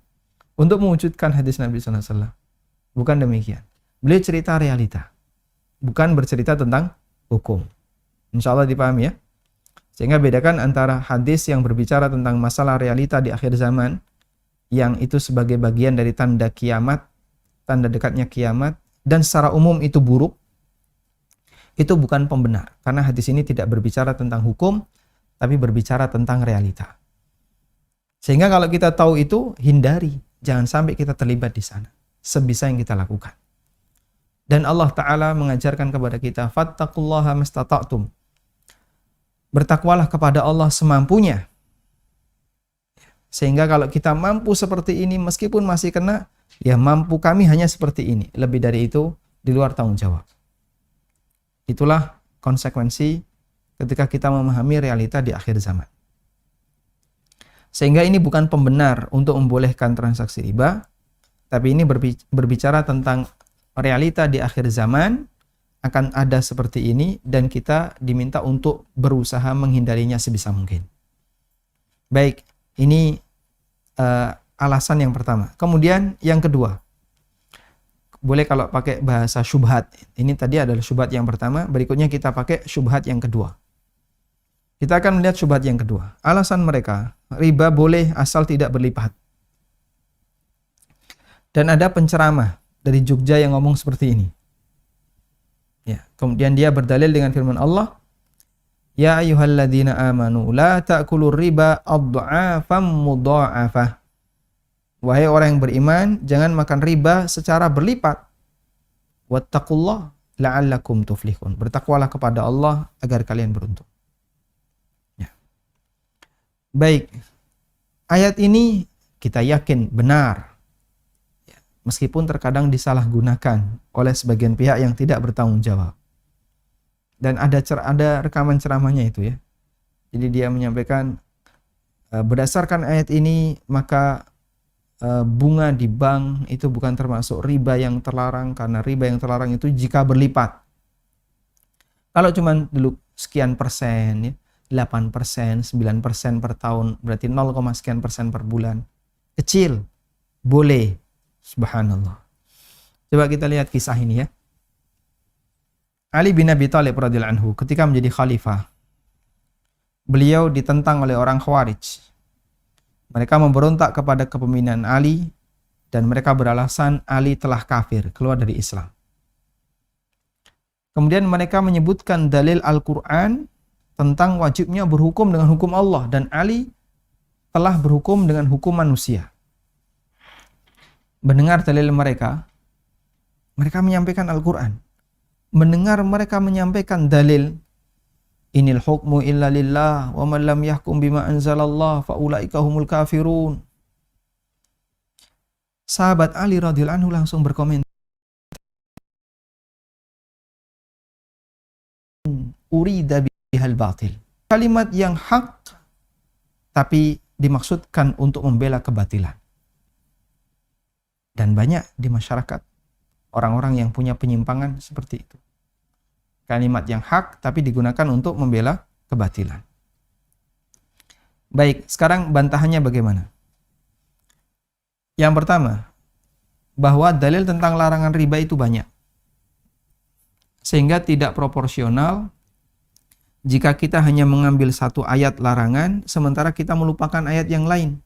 untuk mewujudkan hadis Nabi SAW? Bukan demikian. Beliau cerita realita, bukan bercerita tentang hukum. Insya Allah dipahami ya. Sehingga bedakan antara hadis yang berbicara tentang masalah realita di akhir zaman, yang itu sebagai bagian dari tanda kiamat, tanda dekatnya kiamat, dan secara umum itu buruk, itu bukan pembenar. Karena hadis ini tidak berbicara tentang hukum, tapi berbicara tentang realita. Sehingga kalau kita tahu itu, hindari. Jangan sampai kita terlibat di sana. Sebisa yang kita lakukan. Dan Allah Ta'ala mengajarkan kepada kita, fattaqullaha mastata'tum. Bertakwalah kepada Allah semampunya. Sehingga kalau kita mampu seperti ini, meskipun masih kena, ya mampu kami hanya seperti ini. Lebih dari itu, di luar tanggung jawab. Itulah konsekuensi ketika kita memahami realita di akhir zaman. Sehingga ini bukan pembenar untuk membolehkan transaksi riba, tapi ini berbicara tentang realita di akhir zaman akan ada seperti ini, dan kita diminta untuk berusaha menghindarinya sebisa mungkin. Baik, ini alasan yang pertama. Kemudian yang kedua, boleh kalau pakai bahasa syubhat. Ini tadi adalah syubhat yang pertama, berikutnya kita pakai syubhat yang kedua. Kita akan melihat syubhat yang kedua. Alasan mereka, riba boleh asal tidak berlipat. Dan ada penceramah dari Jogja yang ngomong seperti ini. Ya, kemudian dia berdalil dengan firman Allah, Ya ayyuhalladzina amanu la ta'kulur riba adha'afam mudha'afah. Wahai orang yang beriman, jangan makan riba secara berlipat. Wattaqullah la'allakum tuflihun. Bertakwalah kepada Allah agar kalian beruntung. Ya. Baik. Ayat ini kita yakin benar. Meskipun terkadang disalahgunakan oleh sebagian pihak yang tidak bertanggung jawab. Dan ada rekaman ceramahnya itu ya. Jadi dia menyampaikan berdasarkan ayat ini maka bunga di bank itu bukan termasuk riba yang terlarang, karena riba yang terlarang itu jika berlipat. Kalau cuma dulu sekian persen ya, 8%, 9% per tahun, berarti 0, sekian persen per bulan. Kecil, boleh. Subhanallah. Coba kita lihat kisah ini ya. Ali bin Abi Thalib radhiyallahu anhu ketika menjadi khalifah, beliau ditentang oleh orang Khawarij. Mereka memberontak kepada kepemimpinan Ali dan mereka beralasan Ali telah kafir, keluar dari Islam. Kemudian mereka menyebutkan dalil Al-Quran tentang wajibnya berhukum dengan hukum Allah dan Ali telah berhukum dengan hukum manusia. Mendengar dalil mereka menyampaikan Al-Quran. Mendengar mereka menyampaikan dalil, Inil hukmu illa lillah wa man lam yahkum bima anzalallah fa ulaika humul kafirun. Sahabat Ali radhiyallahu anhu langsung berkomentar, urida bihal batil. Kalimat yang hak tapi dimaksudkan untuk membela kebatilan. Dan banyak di masyarakat orang-orang yang punya penyimpangan seperti itu. Kalimat yang hak tapi digunakan untuk membela kebatilan. Baik, sekarang bantahannya bagaimana? Yang pertama, bahwa dalil tentang larangan riba itu banyak. Sehingga tidak proporsional jika kita hanya mengambil satu ayat larangan sementara kita melupakan ayat yang lain.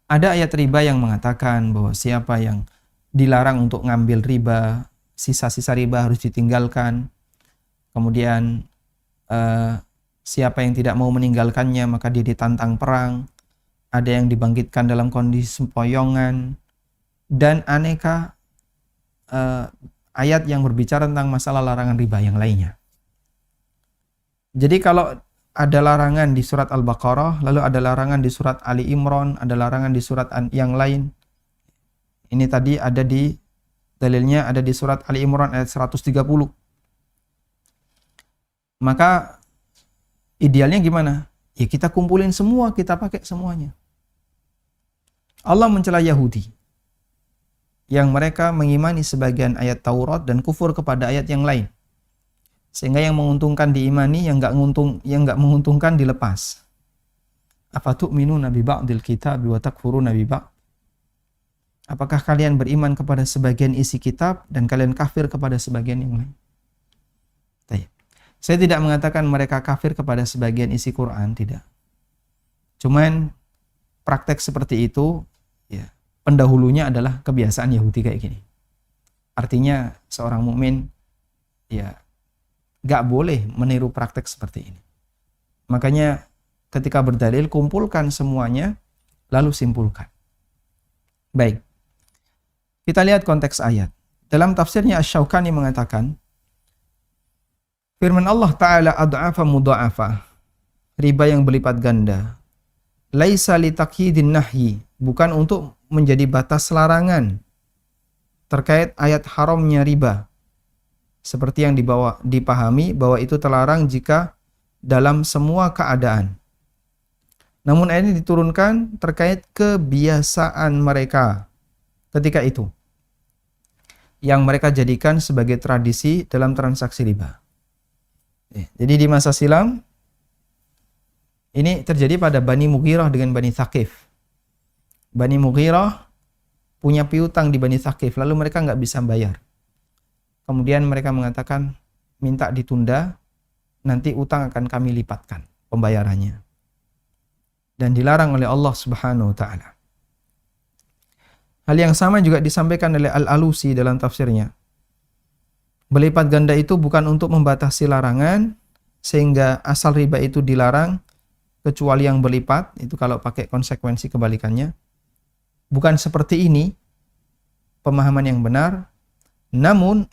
Ada ayat riba yang mengatakan bahwa siapa yang dilarang untuk ngambil riba, sisa-sisa riba harus ditinggalkan. Kemudian siapa yang tidak mau meninggalkannya maka dia ditantang perang. Ada yang dibangkitkan dalam kondisi sempoyongan. Dan aneka ayat yang berbicara tentang masalah larangan riba yang lainnya. Jadi kalau ada larangan di surat Al-Baqarah, lalu ada larangan di surat Ali Imran, ada larangan di surat yang lain. Ini tadi ada di dalilnya ada di surat Ali Imran ayat 130. Maka idealnya gimana? Ya kita kumpulin semua, kita pakai semuanya. Allah mencela Yahudi yang mereka mengimani sebagian ayat Taurat dan kufur kepada ayat yang lain. Sehingga yang menguntungkan diimani, yang enggak menguntungkan dilepas. Afatu'minuna bi ba'dil kitab wa takfuruna bi ba'd? Apakah kalian beriman kepada sebagian isi kitab dan kalian kafir kepada sebagian yang lain? Saya tidak mengatakan mereka kafir kepada sebagian isi Quran, tidak. Cuman praktek seperti itu, ya, pendahulunya adalah kebiasaan Yahudi kayak gini. Artinya seorang mukmin, ya, gak boleh meniru praktek seperti ini. Makanya ketika berdalil, kumpulkan semuanya, lalu simpulkan. Baik. Kita lihat konteks ayat. Dalam tafsirnya Asy-Syaukani mengatakan, firman Allah Ta'ala ad'afa mudha'afa, riba yang berlipat ganda. Laisa li takyidin nahyi, bukan untuk menjadi batas larangan terkait ayat haramnya riba. Seperti yang dipahami bahwa itu terlarang jika dalam semua keadaan. Namun ayat ini diturunkan terkait kebiasaan mereka ketika itu, yang mereka jadikan sebagai tradisi dalam transaksi riba. Jadi di masa silam, ini terjadi pada Bani Mughirah dengan Bani Thaqif. Bani Mughirah punya piutang di Bani Thaqif, lalu mereka nggak bisa bayar. Kemudian mereka mengatakan, minta ditunda, nanti utang akan kami lipatkan pembayarannya. Dan dilarang oleh Allah Subhanahu wa Ta'ala. Hal yang sama juga disampaikan oleh Al-Alusi dalam tafsirnya. Berlipat ganda itu bukan untuk membatasi larangan, sehingga asal riba itu dilarang, kecuali yang berlipat, itu kalau pakai konsekuensi kebalikannya. Bukan seperti ini pemahaman yang benar, namun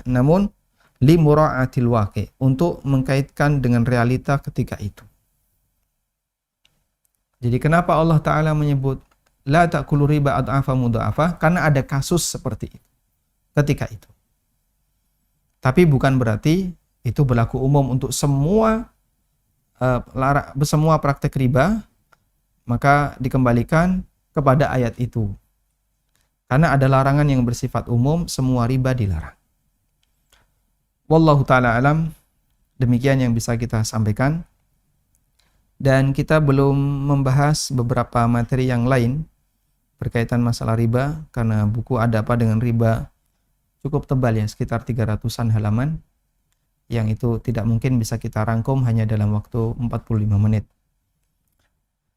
namun li mura'atil waqi', untuk mengkaitkan dengan realita ketika itu. Jadi kenapa Allah Ta'ala menyebut la ta'kulu riba ad'afa mudha'afa? Karena ada kasus seperti itu ketika itu. Tapi bukan berarti itu berlaku umum untuk semua praktek riba, maka dikembalikan kepada ayat itu. Karena ada larangan yang bersifat umum, semua riba dilarang. Wallahu ta'ala alam, demikian yang bisa kita sampaikan. Dan kita belum membahas beberapa materi yang lain berkaitan masalah riba, karena buku Ada Apa Dengan Riba cukup tebal ya, sekitar 300-an halaman, yang itu tidak mungkin bisa kita rangkum hanya dalam waktu 45 menit.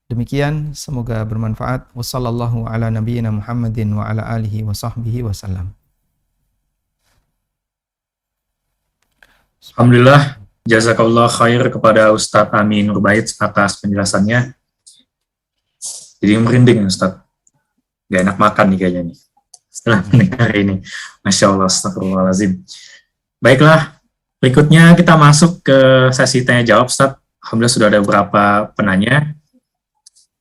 Demikian, semoga bermanfaat. Wassallallahu ala nabiyyina Muhammadin wa ala alihi wa sahbihi wasallam. Alhamdulillah, jazakallah khair kepada Ustadz Amin Nurbait atas penjelasannya. Jadi merinding Ustadz. Gak enak makan nih kayaknya nih setelah mendengar ini. Masya Allah, astagfirullahaladzim. Baiklah, berikutnya kita masuk ke sesi tanya jawab Ustadz. Alhamdulillah sudah ada beberapa penanya.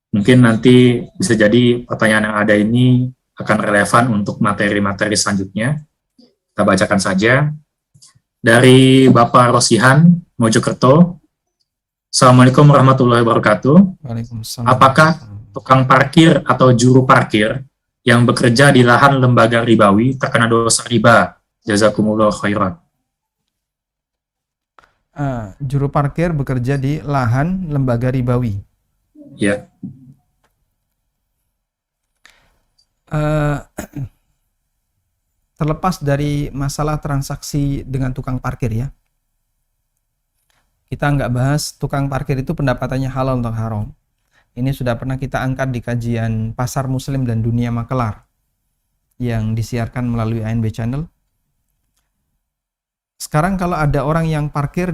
Mungkin nanti bisa jadi pertanyaan yang ada ini akan relevan untuk materi-materi selanjutnya. Kita bacakan saja. Dari Bapak Rosihan, Mojokerto. Assalamualaikum warahmatullahi wabarakatuh. Waalaikumsalam. Apakah tukang parkir atau juru parkir yang bekerja di lahan lembaga ribawi terkena dosa riba? Jazakumullah khairan. Juru parkir bekerja di lahan lembaga ribawi. Ya. Terlepas dari masalah transaksi dengan tukang parkir ya, kita nggak bahas tukang parkir itu pendapatannya halal atau haram. Ini sudah pernah kita angkat di kajian Pasar Muslim dan Dunia Makelar yang disiarkan melalui ANB Channel. Sekarang kalau ada orang yang parkir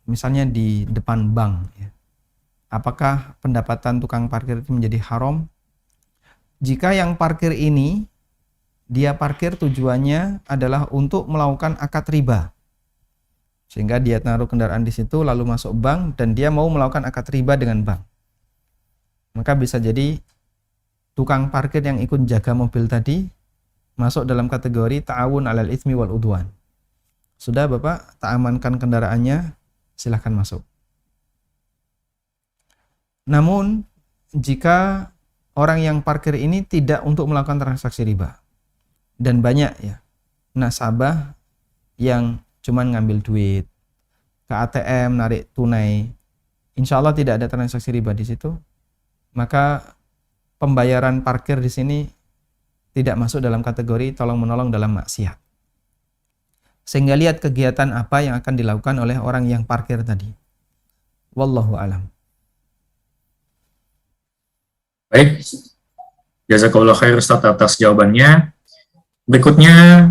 misalnya di depan bank ya, apakah pendapatan tukang parkir itu menjadi haram? Jika yang parkir ini dia parkir tujuannya adalah untuk melakukan akad riba, sehingga dia taruh kendaraan di situ lalu masuk bank dan dia mau melakukan akad riba dengan bank, maka bisa jadi tukang parkir yang ikut jaga mobil tadi masuk dalam kategori ta'awun 'alal itsmi wal udwan. Sudah Bapak, tak amankan kendaraannya, silahkan masuk. Namun jika orang yang parkir ini tidak untuk melakukan transaksi riba, dan banyak ya nasabah yang cuman ngambil duit ke ATM, narik tunai, insya Allah tidak ada transaksi riba di situ, maka pembayaran parkir di sini tidak masuk dalam kategori tolong menolong dalam maksiat. Sehingga lihat kegiatan apa yang akan dilakukan oleh orang yang parkir tadi. Wallahu alam. Baik, jazakallah khair Ustaz atas jawabannya. Berikutnya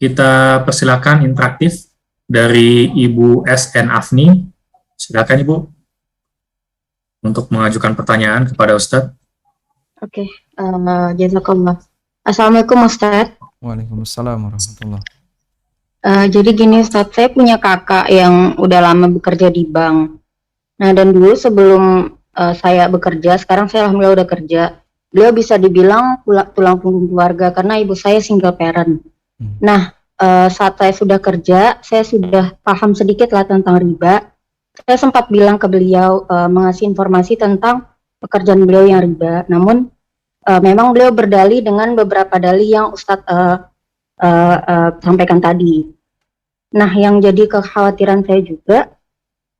kita persilakan interaktif dari Ibu SN Afni. Silakan Ibu untuk mengajukan pertanyaan kepada Ustadz. Oke, jazakallah. Assalamualaikum Ustadz. Waalaikumsalam warahmatullahi. Jadi gini Ustadz, saya punya kakak yang udah lama bekerja di bank. Nah dan dulu sebelum saya bekerja, sekarang saya alhamdulillah udah kerja. Beliau bisa dibilang tulang punggung keluarga karena ibu saya single parent. Nah, saat saya sudah kerja, saya sudah paham sedikit lah tentang riba. Saya sempat bilang ke beliau mengasih informasi tentang pekerjaan beliau yang riba. Namun memang beliau berdalih dengan beberapa dalih yang Ustadz sampaikan tadi. Nah, yang jadi kekhawatiran saya juga,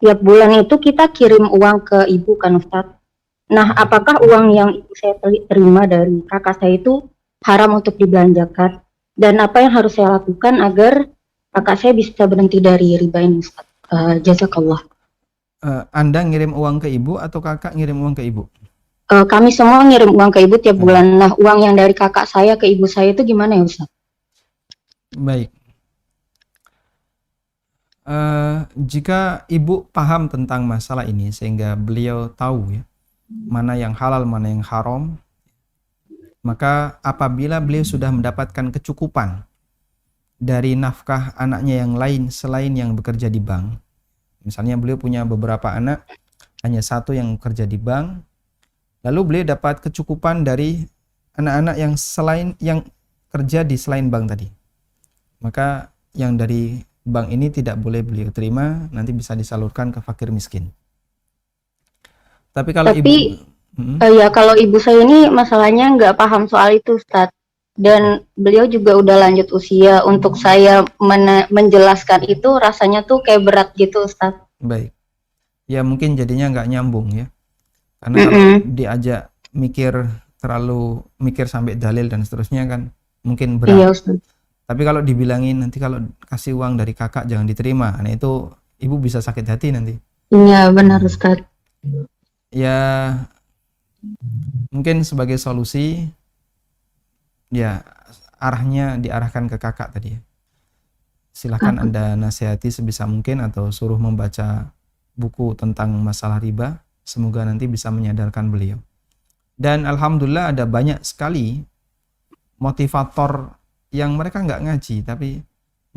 tiap bulan itu kita kirim uang ke ibu kan Ustadz. Nah, apakah uang yang ibu saya terima dari kakak saya itu haram untuk dibelanjakan? Dan apa yang harus saya lakukan agar kakak saya bisa berhenti dari riba ini, Ustaz? Jazakallah. Anda ngirim uang ke ibu atau kakak ngirim uang ke ibu? Kami semua ngirim uang ke ibu tiap Hmm. bulan. Nah, uang yang dari kakak saya ke ibu saya itu gimana ya, Ustaz? Baik. Jika ibu paham tentang masalah ini sehingga beliau tahu ya mana yang halal, mana yang haram, maka apabila beliau sudah mendapatkan kecukupan dari nafkah anaknya yang lain selain yang bekerja di bank, misalnya beliau punya beberapa anak, hanya satu yang bekerja di bank, lalu beliau dapat kecukupan dari anak-anak yang selain yang kerja di selain bank tadi, maka yang dari bank ini tidak boleh beliau terima, nanti bisa disalurkan ke fakir miskin. Tapi kalau ibu, Ya kalau ibu saya ini masalahnya nggak paham soal itu, Ustaz. Dan beliau juga udah lanjut usia. Untuk saya menjelaskan itu rasanya tuh kayak berat gitu, Ustaz. baik, ya mungkin jadinya nggak nyambung ya, karena kalau diajak terlalu mikir sampai dalil dan seterusnya kan mungkin berat. Iya, Ustaz. Tapi kalau dibilangin nanti kalau kasih uang dari kakak jangan diterima, nah itu ibu bisa sakit hati nanti. Iya, benar, Ustaz. Ya mungkin sebagai solusi ya arahnya diarahkan ke kakak tadi ya. Silahkan Anda nasihati sebisa mungkin atau suruh membaca buku tentang masalah riba, semoga nanti bisa menyadarkan beliau. Dan alhamdulillah ada banyak sekali motivator yang mereka nggak ngaji tapi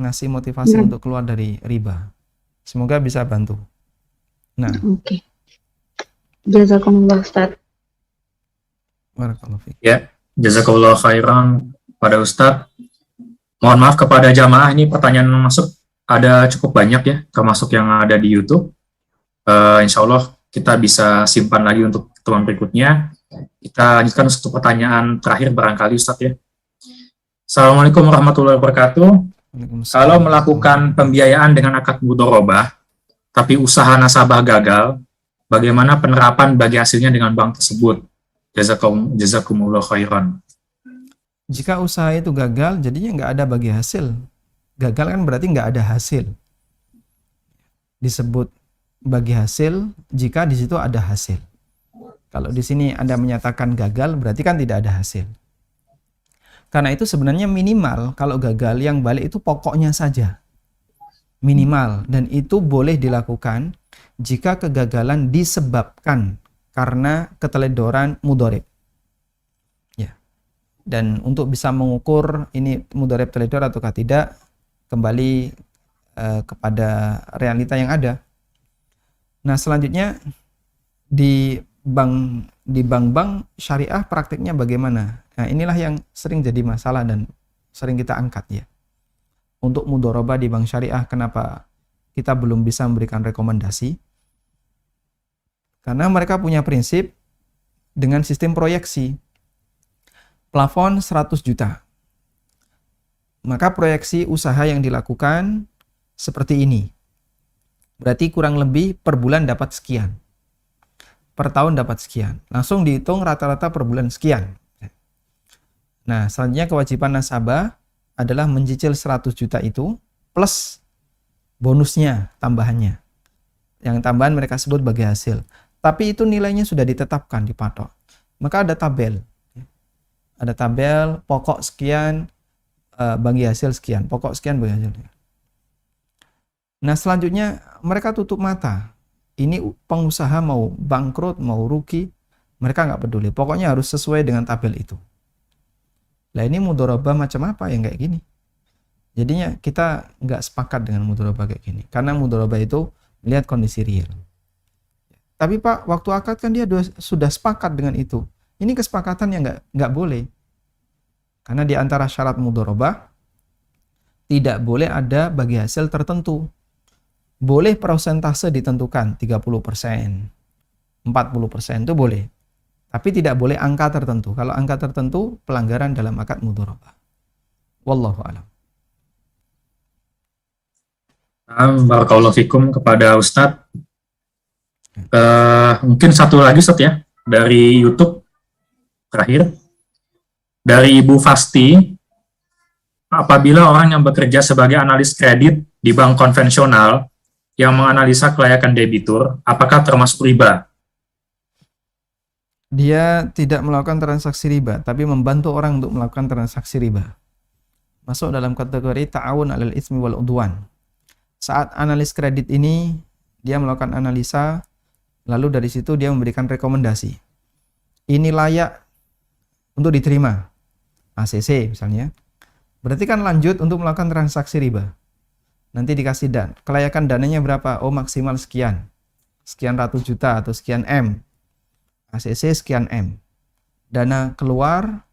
ngasih motivasi untuk keluar dari riba. Semoga bisa bantu. Nah, Oke. Jazakumullah, Ustaz. barakallahu fiik. Ya, jazakallah khairan pada Ustadz. Mohon maaf kepada jamaah, ini pertanyaan yang masuk ada cukup banyak ya, termasuk yang ada di YouTube. Insya Allah kita bisa simpan lagi untuk pertemuan berikutnya. Kita lanjutkan untuk pertanyaan terakhir barangkali Ustadz ya. Assalamualaikum warahmatullahi wabarakatuh. Kalau melakukan pembiayaan dengan akad mudharabah, tapi usaha nasabah gagal, bagaimana penerapan bagi hasilnya dengan bank tersebut? Jazakumullah khairan. Jika usaha itu gagal, jadinya nggak ada bagi hasil. Gagal kan berarti nggak ada hasil. Disebut bagi hasil jika di situ ada hasil. Kalau di sini Anda menyatakan gagal, berarti kan tidak ada hasil. Karena itu sebenarnya minimal kalau gagal yang balik itu pokoknya saja. Minimal, dan itu boleh dilakukan jika kegagalan disebabkan karena keteledoran mudharib. Ya. Dan untuk bisa mengukur ini mudharib teledor ataukah tidak, kembali kepada realita yang ada. Nah, selanjutnya di bank-bank syariah praktiknya bagaimana? Nah, inilah yang sering jadi masalah dan sering kita angkat ya. Untuk mudharabah di bank syariah, kenapa kita belum bisa memberikan rekomendasi? Karena mereka punya prinsip dengan sistem proyeksi. Plafon 100 juta. Maka proyeksi usaha yang dilakukan seperti ini. Berarti kurang lebih per bulan dapat sekian. Per tahun dapat sekian. Langsung dihitung rata-rata per bulan sekian. Nah, selanjutnya kewajiban nasabah adalah mencicil 100 juta itu plus bonusnya, tambahannya. Yang tambahan mereka sebut bagi hasil. Tapi itu nilainya sudah ditetapkan, dipatok. Maka ada tabel. Ada tabel pokok sekian bagi hasil sekian. Pokok sekian bagi hasil. Nah, selanjutnya mereka tutup mata. Ini pengusaha mau bangkrut, mau rugi, mereka nggak peduli. Pokoknya harus sesuai dengan tabel itu. Lah ini mudharabah macam apa yang kayak gini? Jadinya kita nggak sepakat dengan mudharabah kayak gini. Karena mudharabah itu melihat kondisi real. Tapi Pak, waktu akad kan dia sudah sepakat dengan itu. Ini kesepakatan yang nggak boleh. Karena di antara syarat mudharabah tidak boleh ada bagi hasil tertentu. Boleh persentase ditentukan 30%, 40% itu boleh. Tapi tidak boleh angka tertentu. Kalau angka tertentu pelanggaran dalam akad mudharabah. Wallahu a'lam. Barakallahu fikum kepada Ustadz. Mungkin satu lagi Ustadz ya. dari YouTube terakhir dari Ibu Fasti, apabila orang yang bekerja sebagai analis kredit di bank konvensional yang menganalisa kelayakan debitur, apakah termasuk riba? Dia tidak melakukan transaksi riba, tapi membantu orang untuk melakukan transaksi riba. Masuk dalam kategori ta'awun 'alal itsmi wal udwan. Saat analis kredit ini, dia melakukan analisa, lalu dari situ dia memberikan rekomendasi. Ini layak untuk diterima, ACC misalnya. Berarti kan lanjut untuk melakukan transaksi riba. Nanti dikasih kelayakan dananya berapa? Oh, maksimal sekian. Sekian ratus juta atau sekian M. ACC sekian M. Dana keluar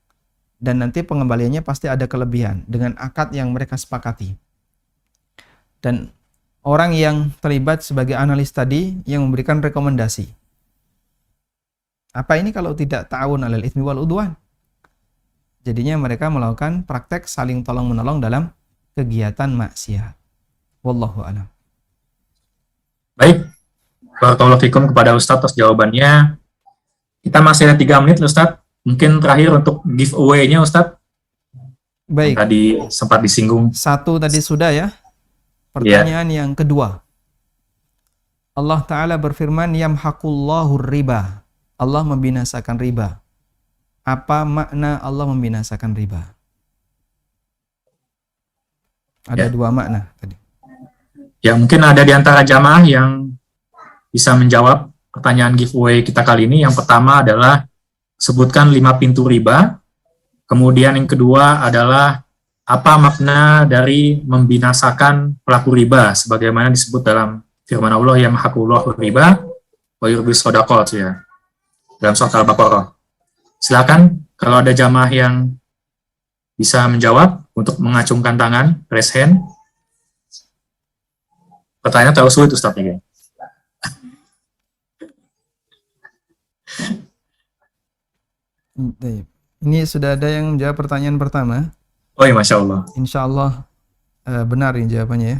dan nanti pengembaliannya pasti ada kelebihan dengan akad yang mereka sepakati. Dan orang yang terlibat sebagai analis tadi yang memberikan rekomendasi. Apa ini kalau tidak ta'awun 'alal itsmi wal udwan? Jadinya mereka melakukan praktek saling tolong-menolong dalam kegiatan maksiat. Wallahu a'lam. Baik, barakallahu fikum kepada Ustadz atas jawabannya. Kita masih ada 3 menit, Ustadz. Mungkin terakhir untuk giveaway-nya, Ustadz. Baik. Tadi sempat disinggung. Satu tadi sudah ya. Pertanyaan yang kedua. Allah Ta'ala berfirman, yamhaqullahu riba. Allah membinasakan riba. Apa makna Allah membinasakan riba? Ada 2 makna tadi. Ya, mungkin ada di antara jamaah yang bisa menjawab pertanyaan giveaway kita kali ini. Yang pertama adalah sebutkan 5 pintu riba. Kemudian yang kedua adalah apa makna dari membinasakan pelaku riba sebagaimana disebut dalam firman Allah yang yamhaqullahu riba wa yurbis shadaqat ya. Dalam surat Al-Baqarah. Silakan kalau ada jamaah yang bisa menjawab untuk mengacungkan tangan, raise hand. Pertanyaan terlalu sulit Ustaz ya. Ini sudah ada yang menjawab pertanyaan pertama. Oh iya, Masya Allah. Insya Allah benar ini jawabannya ya.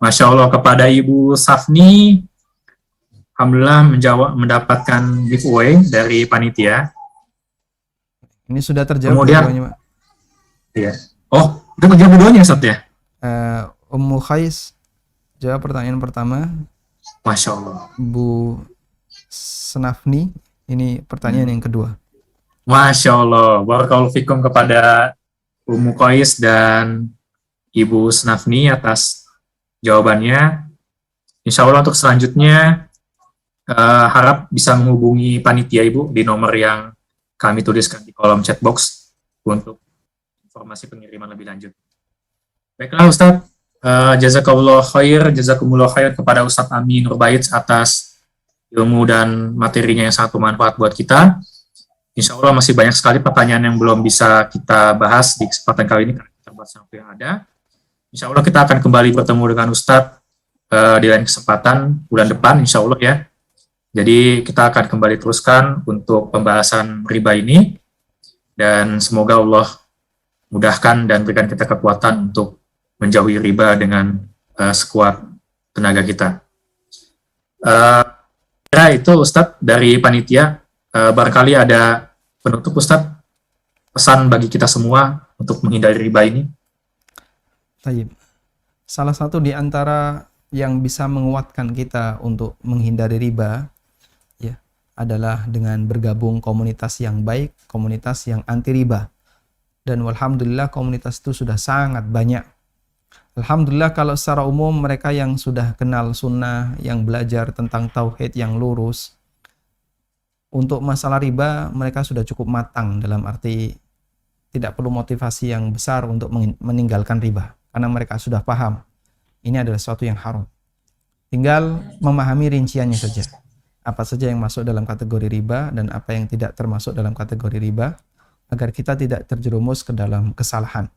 Masya Allah, kepada Ibu Safni, alhamdulillah mendapatkan giveaway dari panitia. Ini sudah terjawab Kemudian, keduanya, Pak. Iya. Oh, itu terjawab keduanya Ustaz ya? Ummu Khais jawab pertanyaan pertama. Masya Allah. Bu Senafni, ini pertanyaan yang kedua. Masya Allah. Barakallahu fikum kepada Ummu Qais dan Ibu Senafni atas jawabannya. Insya Allah untuk selanjutnya harap bisa menghubungi panitia Ibu di nomor yang kami tuliskan di kolom chat box untuk informasi pengiriman lebih lanjut. Baiklah Ustadz, jazakumullah khair kepada Ustadz Amin Nurbait atas ilmu dan materinya yang sangat bermanfaat buat kita. Insya Allah masih banyak sekali pertanyaan yang belum bisa kita bahas di kesempatan kali ini karena keterbatasan waktu yang ada. Insya Allah kita akan kembali bertemu dengan Ustadz di lain kesempatan bulan depan, insya Allah ya. Jadi kita akan kembali teruskan untuk pembahasan riba ini dan semoga Allah mudahkan dan berikan kita kekuatan untuk menjauhi riba dengan sekuat tenaga kita. Itu Ustadz dari panitia. Barangkali ada penutup Ustadz, pesan bagi kita semua untuk menghindari riba ini. Tayyib. Salah satu di antara yang bisa menguatkan kita untuk menghindari riba ya adalah dengan bergabung komunitas yang baik, komunitas yang anti riba. Dan alhamdulillah komunitas itu sudah sangat banyak. Alhamdulillah kalau secara umum mereka yang sudah kenal sunnah, yang belajar tentang tauhid yang lurus, untuk masalah riba mereka sudah cukup matang, dalam arti tidak perlu motivasi yang besar untuk meninggalkan riba karena mereka sudah paham ini adalah sesuatu yang haram. Tinggal memahami rinciannya saja, apa saja yang masuk dalam kategori riba dan apa yang tidak termasuk dalam kategori riba, agar kita tidak terjerumus ke dalam kesalahan.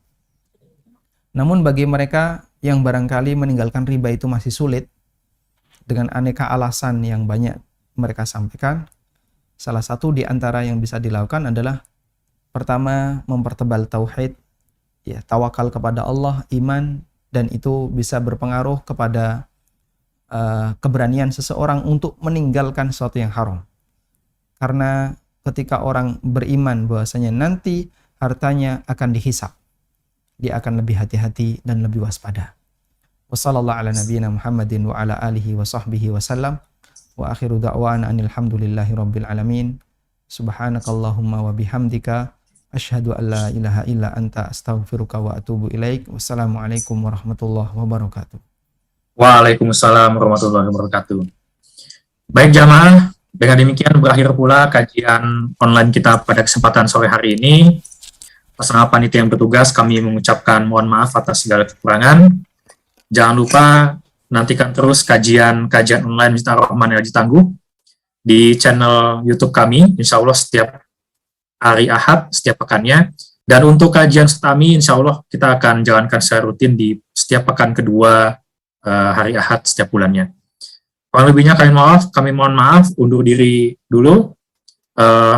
Namun bagi mereka yang barangkali meninggalkan riba itu masih sulit dengan aneka alasan yang banyak mereka sampaikan, salah satu di antara yang bisa dilakukan adalah pertama mempertebal tauhid, ya, tawakal kepada Allah, iman, dan itu bisa berpengaruh kepada keberanian seseorang untuk meninggalkan sesuatu yang haram. Karena ketika orang beriman bahwasanya nanti hartanya akan dihisab, dia akan lebih hati-hati dan lebih waspada. Wassallallahu ala nabiyyina Muhammadin wa ala alihi wa sahbihi wasallam. Wa akhiru da'wana anilhamdulillahi rabbil alamin. Subhanakallahumma wa bihamdika asyhadu an la ilaha illa anta astaghfiruka wa atubu ilaik. Wassalamualaikum warahmatullahi wabarakatuh. Waalaikumsalam warahmatullahi wabarakatuh. Baik jamaah, dengan demikian berakhir pula kajian online kita pada kesempatan sore hari ini. Bersama panitia yang bertugas, kami mengucapkan mohon maaf atas segala kekurangan. Jangan lupa nantikan terus kajian online Miftahul Rahman El Haji Tangguh di channel YouTube kami, insya Allah setiap hari Ahad, setiap pekannya. Dan untuk kajian kami, insya Allah kita akan jalankan secara rutin di setiap pekan kedua hari Ahad setiap bulannya. Kurang lebihnya kami mohon maaf, undur diri dulu.